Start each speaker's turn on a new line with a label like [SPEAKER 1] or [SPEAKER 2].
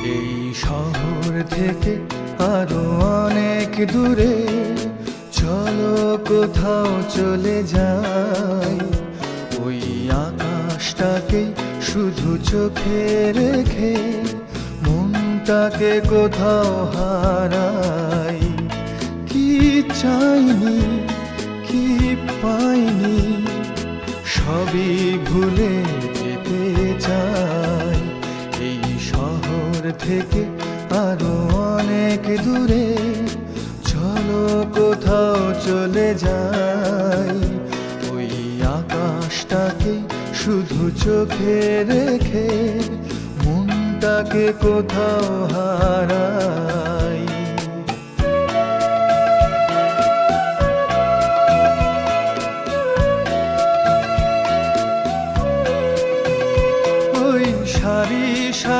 [SPEAKER 1] এই শহর থেকে আরো অনেক দূরে চলো কোথাও চলে যাই। ওই আকাশটাকে শুধু চোখে রেখে মনটাকে কোথাও হারাই। কি চাইনি কি পাইনি সবই ভুলে যেতে চাই। এই শহর থেকে আরো অনেক দূরে চলো কোথাও চলে যাই। ওই আকাশটাকে শুধু চোখে রেখে মনটাকে কোথাও হারাই।